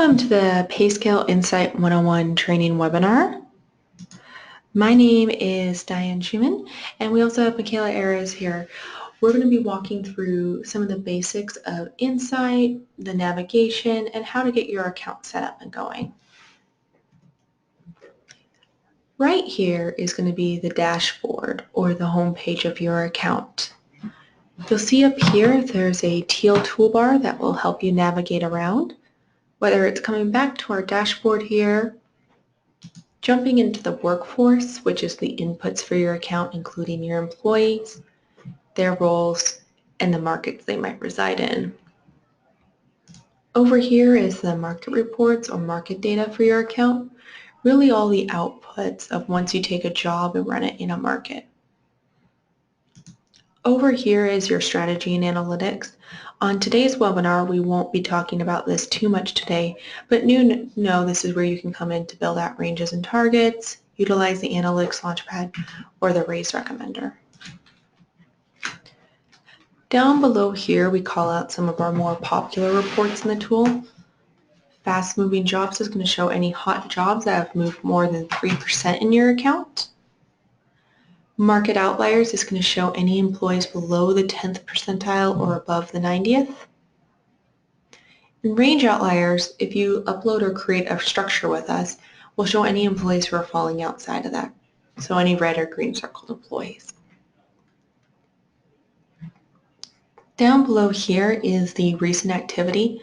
Welcome to the PayScale Insight 101 training webinar. My name is Diane Schumann, and we also have Michaela Ayres here. We're going to be walking through some of the basics of Insight, the navigation, and how to get your account set up and going. Right here is going to be the dashboard or the home page of your account. You'll see up here there's a teal toolbar that will help you navigate around, whether it's coming back to our dashboard here, jumping into the workforce, which is the inputs for your account, including your employees, their roles, and the markets they might reside in. Over here is the market reports or market data for your account, really all the outputs of once you take a job and run it in a market. Over here is your strategy and analytics. On today's webinar, we won't be talking about this too much today, but know this is where you can come in to build out ranges and targets, utilize the Analytics Launchpad, or the Raise Recommender. Down below here, we call out some of our more popular reports in the tool. Fast Moving Jobs is going to show any hot jobs that have moved more than 3% in your account. Market Outliers is going to show any employees below the 10th percentile or above the 90th. And Range Outliers, if you upload or create a structure with us, will show any employees who are falling outside of that, so any red or green circled employees. Down below here is the recent activity.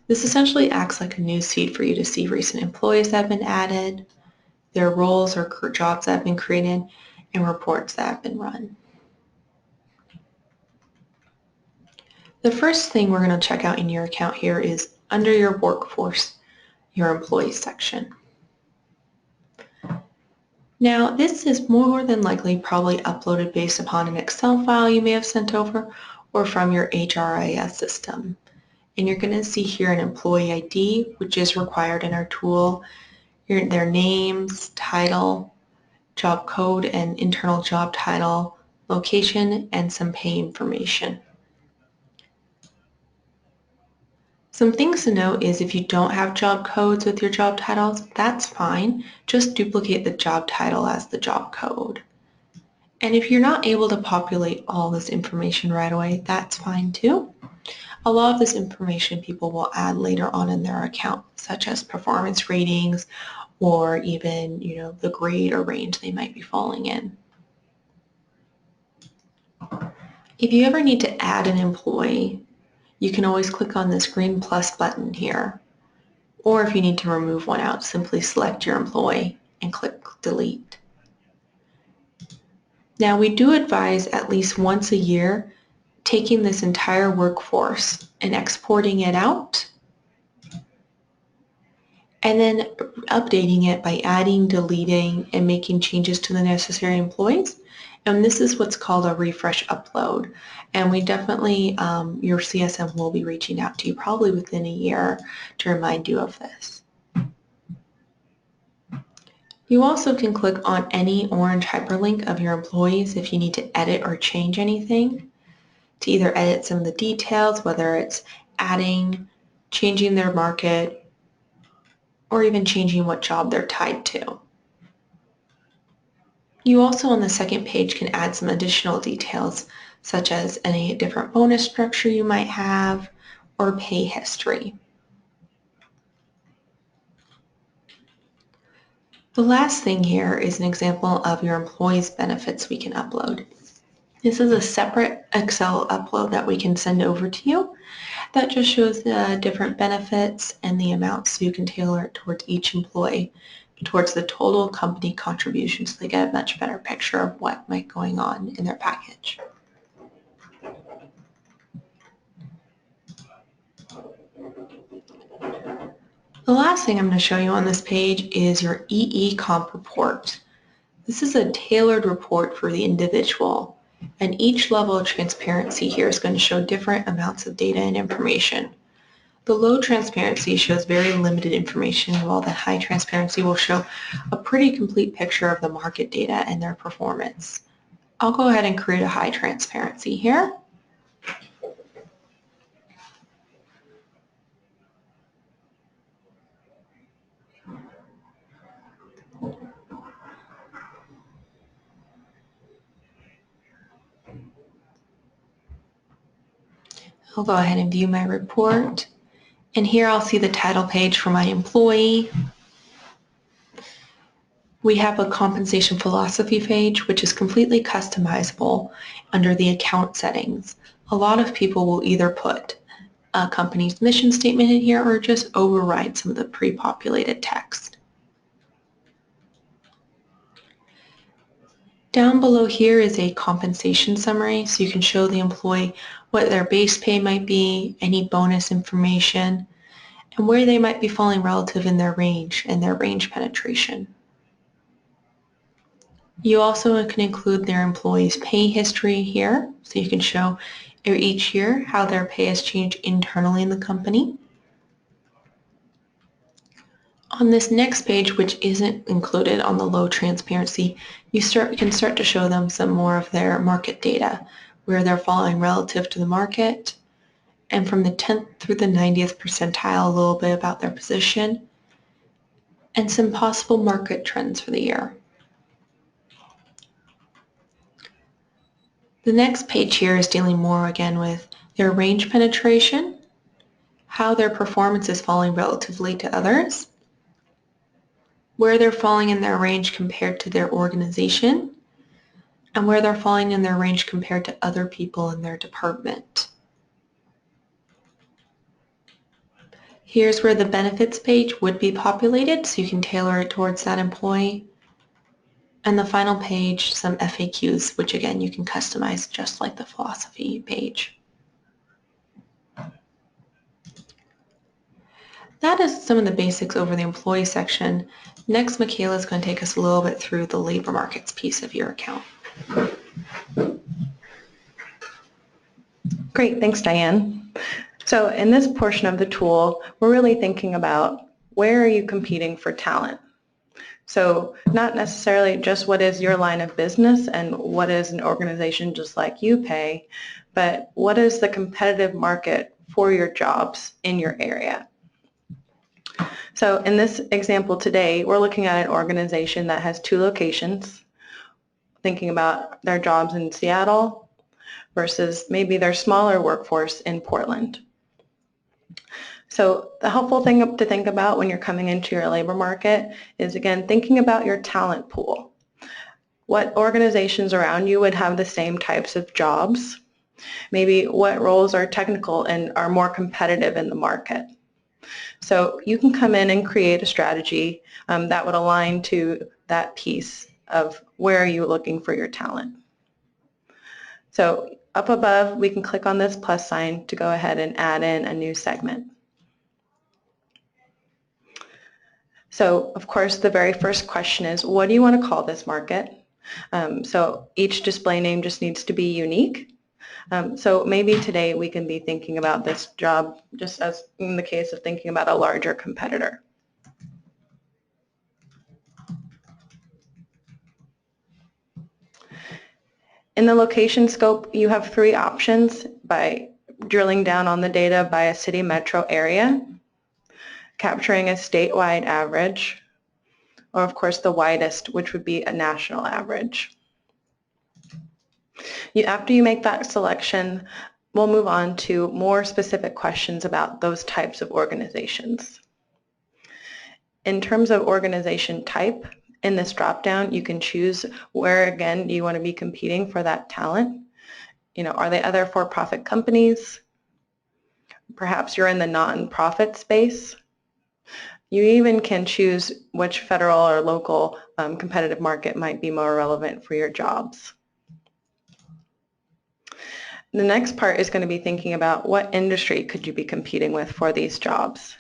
This essentially acts like a news feed for you to see recent employees that have been added, their roles or jobs that have been created, and reports that have been run. The first thing we're going to check out in your account here is under your workforce, your employees section. Now, this is more than likely probably uploaded based upon an Excel file you may have sent over or from your HRIS system. And you're going to see here an employee ID, which is required in our tool, their names, title, job code and internal job title, location, and some pay information. Some things to note is if you don't have job codes with your job titles, that's fine. Just duplicate the job title as the job code. And if you're not able to populate all this information right away, that's fine too. A lot of this information people will add later on in their account, such as performance ratings or even, the grade or range they might be falling in. If you ever need to add an employee, you can always click on this green plus button here. Or if you need to remove one out, simply select your employee and click delete. Now we do advise at least once a year taking this entire workforce and exporting it out and then updating it by adding, deleting, and making changes to the necessary employees. And this is what's called a refresh upload. And we definitely, your CSM will be reaching out to you probably within a year to remind you of this. You also can click on any orange hyperlink of your employees if you need to edit or change anything, to either edit some of the details, whether it's adding, changing their market, or even changing what job they're tied to. You also on the second page can add some additional details such as any different bonus structure you might have or pay history. The last thing here is an example of your employees' benefits we can upload. This is a separate Excel upload that we can send over to you that just shows the different benefits and the amounts so you can tailor it towards each employee, towards the total company contribution so they get a much better picture of what might be going on in their package. The last thing I'm going to show you on this page is your EE Comp report. This is a tailored report for the individual, and each level of transparency here is going to show different amounts of data and information. The low transparency shows very limited information, while the high transparency will show a pretty complete picture of the market data and their performance. I'll go ahead and create a high transparency here. I'll go ahead and view my report. And here I'll see the title page for my employee. We have a compensation philosophy page, which is completely customizable under the account settings. A lot of people will either put a company's mission statement in here or just override some of the pre-populated text. Down below here is a compensation summary, so you can show the employee what their base pay might be, any bonus information, and where they might be falling relative in their range and their range penetration. You also can include their employees' pay history here, so you can show each year how their pay has changed internally in the company. On this next page, which isn't included on the low transparency, you can start to show them some more of their market data, where they're falling relative to the market, and from the 10th through the 90th percentile, a little bit about their position, and some possible market trends for the year. The next page here is dealing more again with their range penetration, how their performance is falling relatively to others, where they're falling in their range compared to their organization, and where they're falling in their range compared to other people in their department. Here's where the benefits page would be populated, so you can tailor it towards that employee. And the final page, some FAQs, which again you can customize just like the philosophy page. That is some of the basics over the employee section. Next, Michaela is going to take us a little bit through the labor markets piece of your account. Great, thanks Diane. So in this portion of the tool, we're really thinking about where are you competing for talent? So not necessarily just what is your line of business and what is an organization just like you pay, but what is the competitive market for your jobs in your area? So in this example today, we're looking at an organization that has 2 locations, thinking about their jobs in Seattle versus maybe their smaller workforce in Portland. So the helpful thing to think about when you're coming into your labor market is, again, thinking about your talent pool. What organizations around you would have the same types of jobs? Maybe what roles are technical and are more competitive in the market? So you can come in and create a strategy that would align to that piece of where are you looking for your talent. So up above, we can click on this plus sign to go ahead and add in a new segment. So of course, the very first question is, what do you want to call this market? So each display name just needs to be unique. So maybe today we can be thinking about this job just as in the case of thinking about a larger competitor. In the location scope, you have 3 options by drilling down on the data by a city metro area, capturing a statewide average, or of course the widest, which would be a national average. After you make that selection, we'll move on to more specific questions about those types of organizations. In terms of organization type, in this drop-down, you can choose where, again, do you want to be competing for that talent. Are they other for-profit companies? Perhaps you're in the non-profit space. You even can choose which federal or local competitive market might be more relevant for your jobs. The next part is going to be thinking about what industry could you be competing with for these jobs.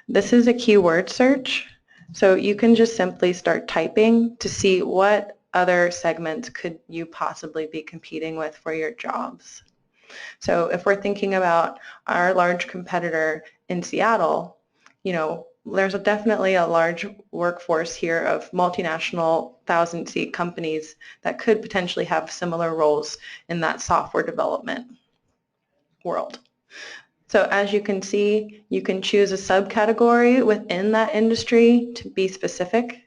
This is a keyword search, so you can just simply start typing to see what other segments could you possibly be competing with for your jobs. So if we're thinking about our large competitor in Seattle, there's definitely a large workforce here of multinational 1,000-seat companies that could potentially have similar roles in that software development world. So as you can see, you can choose a subcategory within that industry to be specific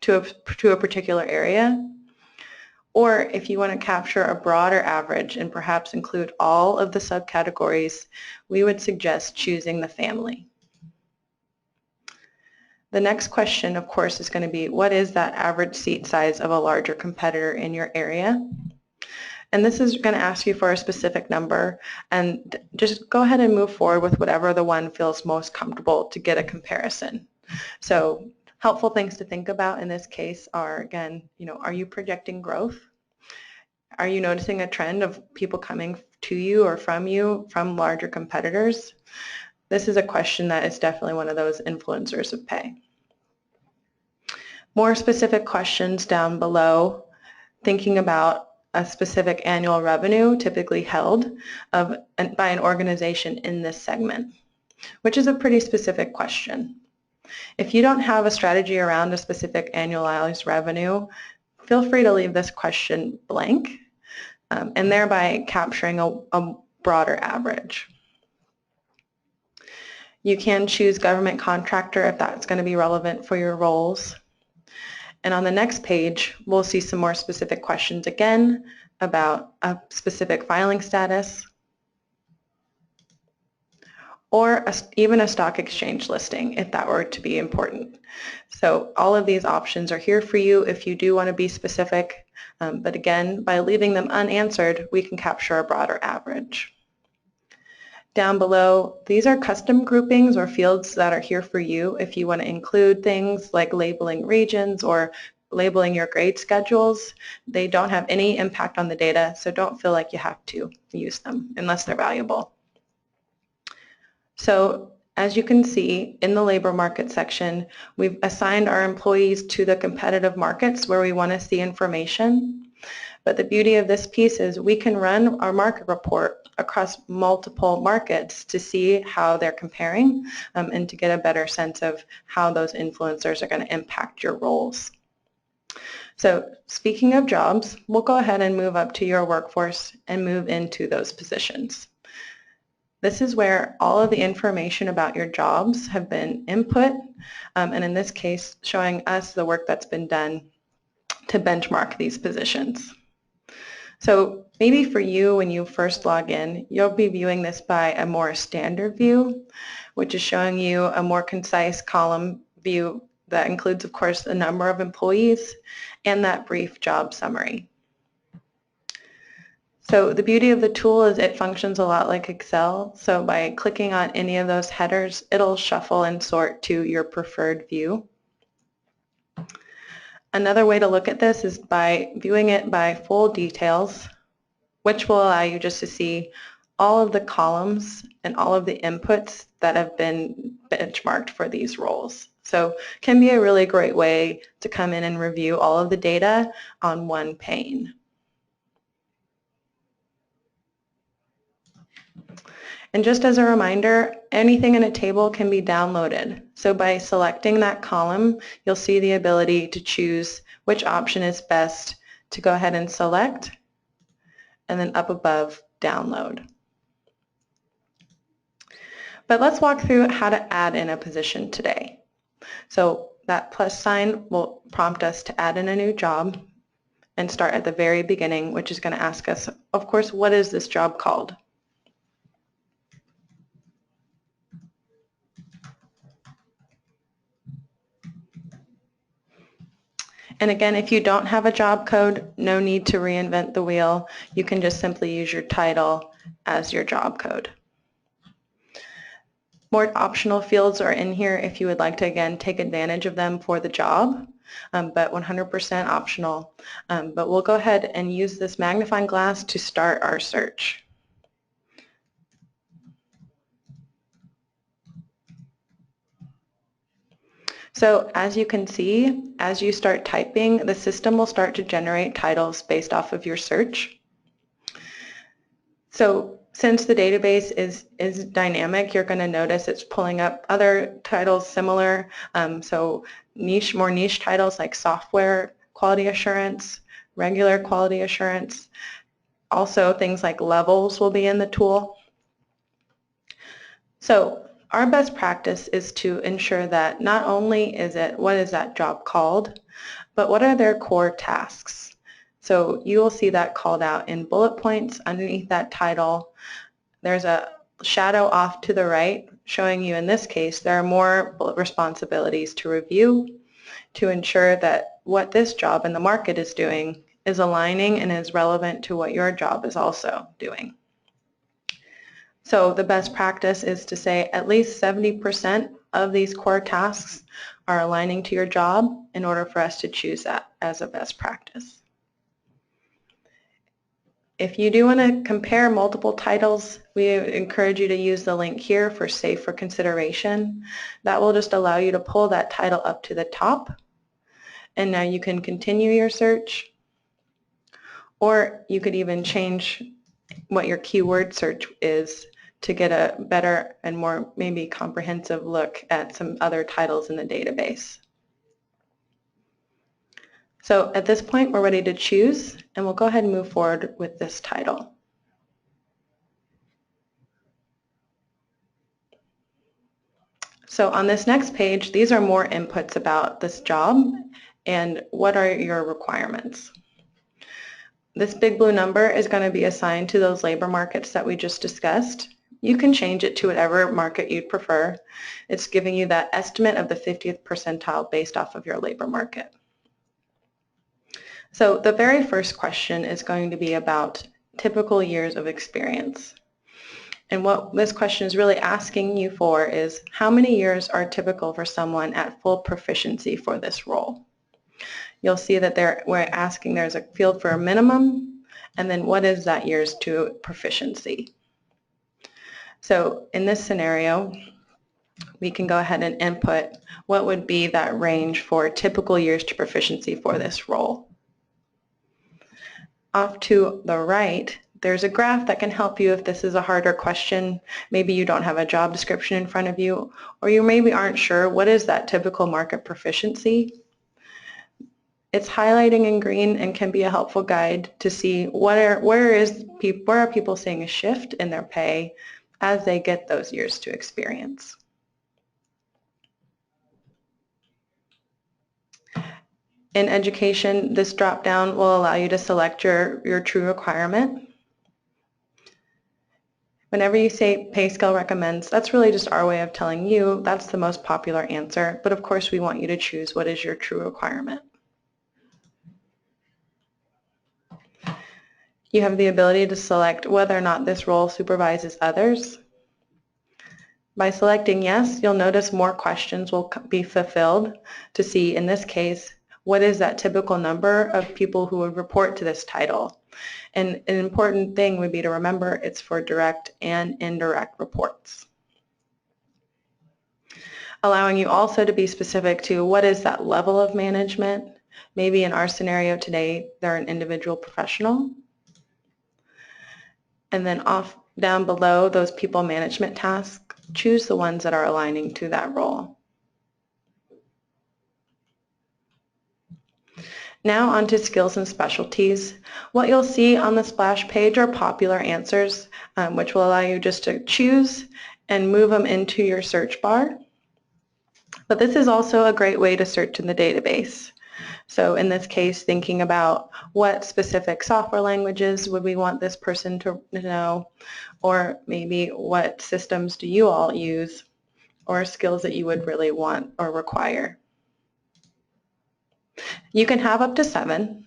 to a particular area, Or if you want to capture a broader average and perhaps include all of the subcategories, we would suggest choosing the family. The next question, of course, is going to be, what is that average seat size of a larger competitor in your area? And this is going to ask you for a specific number, and just go ahead and move forward with whatever the one feels most comfortable to get a comparison. So helpful things to think about in this case are, again, are you projecting growth? Are you noticing a trend of people coming to you or from you from larger competitors? This is a question that is definitely one of those influencers of pay. More specific questions down below, thinking about a specific annual revenue typically held by an organization in this segment, which is a pretty specific question. If you don't have a strategy around a specific annualized revenue, feel free to leave this question blank, and thereby capturing a broader average. You can choose government contractor if that's going to be relevant for your roles. And on the next page, we'll see some more specific questions again about a specific filing status or even a stock exchange listing if that were to be important. So all of these options are here for you if you do want to be specific. But again, by leaving them unanswered, we can capture a broader average. Down below, these are custom groupings or fields that are here for you if you want to include things like labeling regions or labeling your grade schedules. They don't have any impact on the data, so don't feel like you have to use them unless they're valuable. So as you can see in the labor market section, we've assigned our employees to the competitive markets where we want to see information. But the beauty of this piece is we can run our market report across multiple markets to see how they're comparing and to get a better sense of how those influencers are going to impact your roles. So speaking of jobs, we'll go ahead and move up to your workforce and move into those positions. This is where all of the information about your jobs have been input, and in this case, showing us the work that's been done to benchmark these positions. So maybe for you, when you first log in, you'll be viewing this by a more standard view, which is showing you a more concise column view that includes, of course, the number of employees and that brief job summary. So the beauty of the tool is it functions a lot like Excel. So by clicking on any of those headers, it'll shuffle and sort to your preferred view. Another way to look at this is by viewing it by full details, which will allow you just to see all of the columns and all of the inputs that have been benchmarked for these roles. So can be a really great way to come in and review all of the data on one pane. And just as a reminder, anything in a table can be downloaded. So by selecting that column, you'll see the ability to choose which option is best to go ahead and select, and then up above, download. But let's walk through how to add in a position today. So that plus sign will prompt us to add in a new job and start at the very beginning, which is going to ask us, of course, what is this job called? And again, if you don't have a job code, no need to reinvent the wheel. You can just simply use your title as your job code. More optional fields are in here if you would like to, again, take advantage of them for the job, but 100% optional. But we'll go ahead and use this magnifying glass to start our search. So as you can see, as you start typing, the system will start to generate titles based off of your search. So since the database is dynamic, you're going to notice it's pulling up other titles similar. So more niche titles like software quality assurance, regular quality assurance. Also things like levels will be in the tool. So our best practice is to ensure that not only is it what is that job called, but what are their core tasks. So you will see that called out in bullet points underneath that title. There's a shadow off to the right showing you, in this case, there are more responsibilities to review to ensure that what this job in the market is doing is aligning and is relevant to what your job is also doing. So the best practice is to say at least 70% of these core tasks are aligning to your job in order for us to choose that as a best practice. If you do want to compare multiple titles, we encourage you to use the link here for Save for Consideration. That will just allow you to pull that title up to the top, and now you can continue your search, or you could even change what your keyword search is to get a better and more maybe comprehensive look at some other titles in the database. So at this point, we're ready to choose, and we'll go ahead and move forward with this title. So on this next page, these are more inputs about this job and what are your requirements. This big blue number is going to be assigned to those labor markets that we just discussed. You can change it to whatever market you'd prefer. It's giving you that estimate of the 50th percentile based off of your labor market. So the very first question is going to be about typical years of experience. And what this question is really asking you for is how many years are typical for someone at full proficiency for this role? You'll see that we're asking there's a field for a minimum, and then what is that years to proficiency? So in this scenario, we can go ahead and input what would be that range for typical years to proficiency for this role. Off to the right, there's a graph that can help you if this is a harder question. Maybe you don't have a job description in front of you, or you maybe aren't sure what is that typical market proficiency. It's highlighting in green and can be a helpful guide to see where are people seeing a shift in their pay as they get those years to experience. In education, this drop-down will allow you to select your true requirement. Whenever you say pay scale recommends, that's really just our way of telling you that's the most popular answer, but of course we want you to choose what is your true requirement. You have the ability to select whether or not this role supervises others. By selecting yes, you'll notice more questions will be fulfilled to see, in this case, what is that typical number of people who would report to this title. And an important thing would be to remember it's for direct and indirect reports. Allowing you also to be specific to what is that level of management. Maybe in our scenario today, they're an individual professional. And then off down below those people management tasks, choose the ones that are aligning to that role. Now onto skills and specialties. What you'll see on the splash page are popular answers, which will allow you just to choose and move them into your search bar. But this is also a great way to search in the database. So in this case, thinking about what specific software languages would we want this person to know, or maybe what systems do you all use, or skills that you would really want or require. You can have up to 7.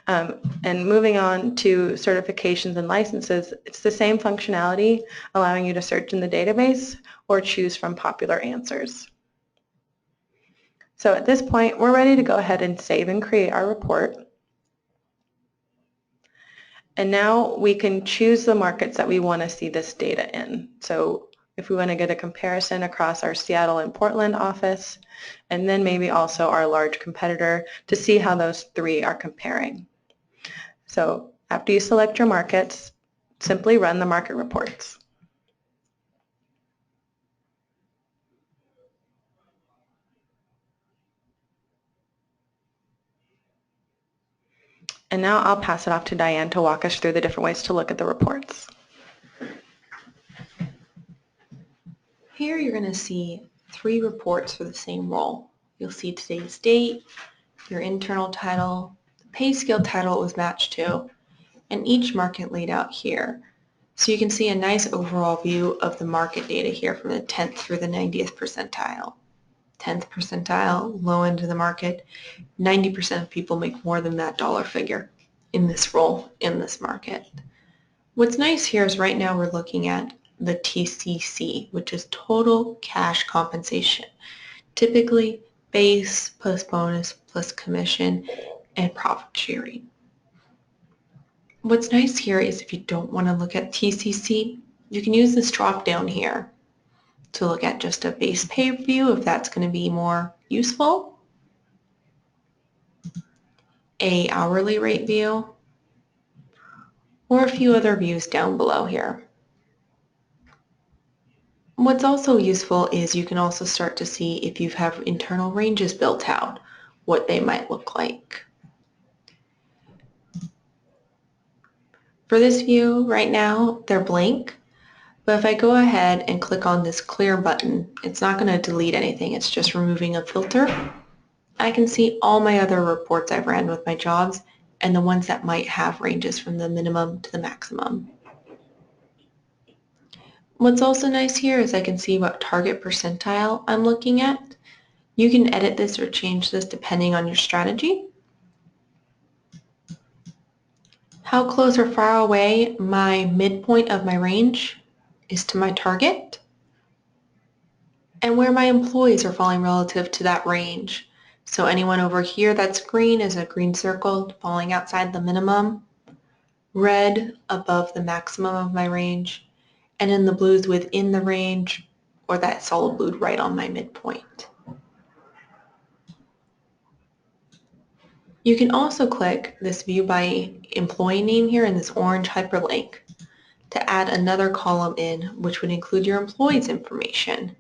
And moving on to certifications and licenses, it's the same functionality, allowing you to search in the database or choose from popular answers. So at this point, we're ready to go ahead and save and create our report. And now we can choose the markets that we want to see this data in. So if we want to get a comparison across our Seattle and Portland office, and then maybe also our large competitor to see how those 3 are comparing. So after you select your markets, simply run the market reports. And now I'll pass it off to Diane to walk us through the different ways to look at the reports. Here you're going to see 3 reports for the same role. You'll see today's date, your internal title, the pay scale title it was matched to, and each market laid out here. So you can see a nice overall view of the market data here from the 10th through the 90th percentile. 10th percentile, low end of the market, 90% of people make more than that dollar figure in this role, in this market. What's nice here is right now we're looking at the TCC, which is total cash compensation. Typically base plus bonus plus commission and profit sharing. What's nice here is if you don't want to look at TCC, you can use this drop down here to look at just a base pay view if that's going to be more useful, a hourly rate view, or a few other views down below here. What's also useful is you can also start to see if you have internal ranges built out, what they might look like. For this view right now, they're blank, but if I go ahead and click on this clear button, it's not going to delete anything, it's just removing a filter. I can see all my other reports I've ran with my jobs and the ones that might have ranges from the minimum to the maximum. What's also nice here is I can see what target percentile I'm looking at. You can edit this or change this depending on your strategy. How close or far away my midpoint of my range is to my target, and where my employees are falling relative to that range. So anyone over here that's green is a green circle falling outside the minimum, red above the maximum of my range, and in the blues within the range, or that solid blue right on my midpoint. You can also click this view by employee name here in this orange hyperlink to add another column in, which would include your employees' information.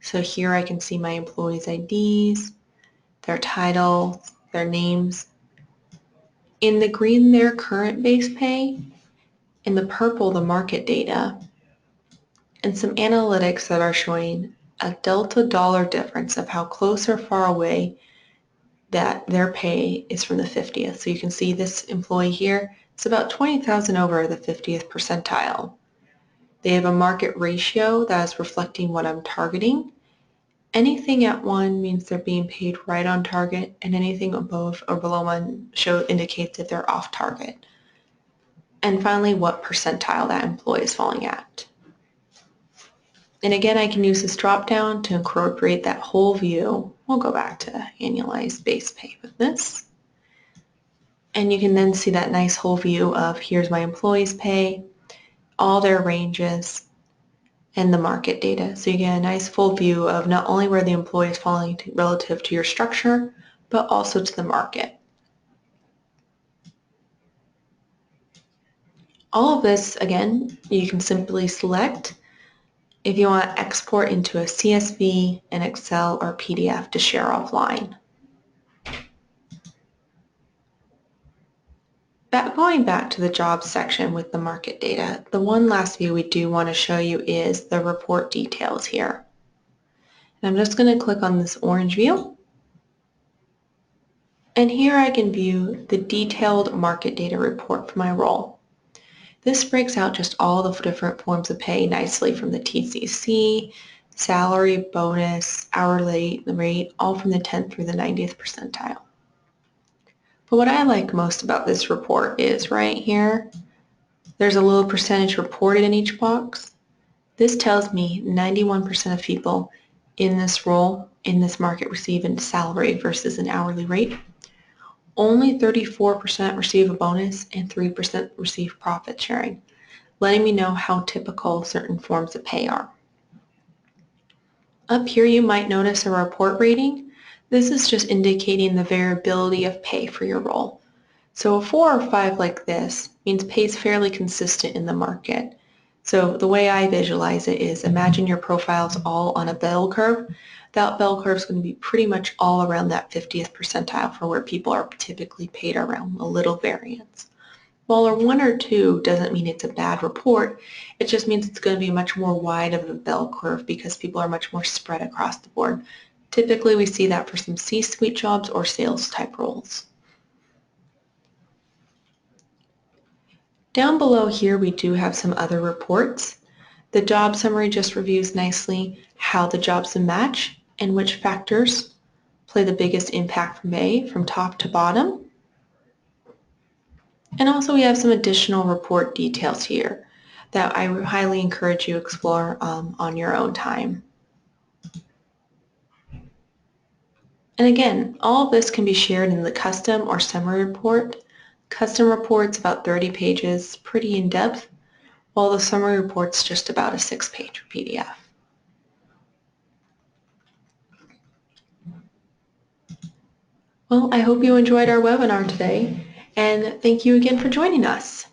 So here I can see my employees' IDs, their titles, their names. In the green, their current base pay. In the purple, the market data. And some analytics that are showing a delta dollar difference of how close or far away that their pay is from the 50th. So you can see this employee here, it's about 20,000 over the 50th percentile. They have a market ratio that is reflecting what I'm targeting. Anything at 1 means they're being paid right on target, and anything above or below 1 indicates that they're off target. And finally, what percentile that employee is falling at. And again, I can use this drop down to incorporate that whole view. We'll go back to annualized base pay with this. And you can then see that nice whole view of here's my employees' pay, all their ranges, and the market data. So you get a nice full view of not only where the employee is falling relative to your structure, but also to the market. All of this, again, you can simply select if you want to export into a CSV, an Excel, or PDF to share offline. Going back to the jobs section with the market data, the one last view we do want to show you is the report details here. And I'm just going to click on this orange view. And here I can view the detailed market data report for my role. This breaks out just all the different forms of pay nicely from the TCC, salary, bonus, hourly rate, all from the 10th through the 90th percentile. But what I like most about this report is right here, there's a little percentage reported in each box. This tells me 91% of people in this role, in this market, receive a salary versus an hourly rate. Only 34% receive a bonus and 3% receive profit sharing, letting me know how typical certain forms of pay are. Up here you might notice a report rating. This is just indicating the variability of pay for your role. So a 4 or 5 like this means pay is fairly consistent in the market. So the way I visualize it is imagine your profile's all on a bell curve. That bell curve is going to be pretty much all around that 50th percentile for where people are typically paid around a little variance. While a 1 or 2 doesn't mean it's a bad report, it just means it's going to be much more wide of a bell curve because people are much more spread across the board. Typically we see that for some C-suite jobs or sales type roles. Down below here, we do have some other reports. The job summary just reviews nicely how the jobs match and which factors play the biggest impact for May from top to bottom. And also we have some additional report details here that I highly encourage you to explore on your own time. And again, all of this can be shared in the custom or summary report. Custom report's about 30 pages, pretty in-depth, while the summary report's just about a 6-page PDF. Well, I hope you enjoyed our webinar today, and thank you again for joining us.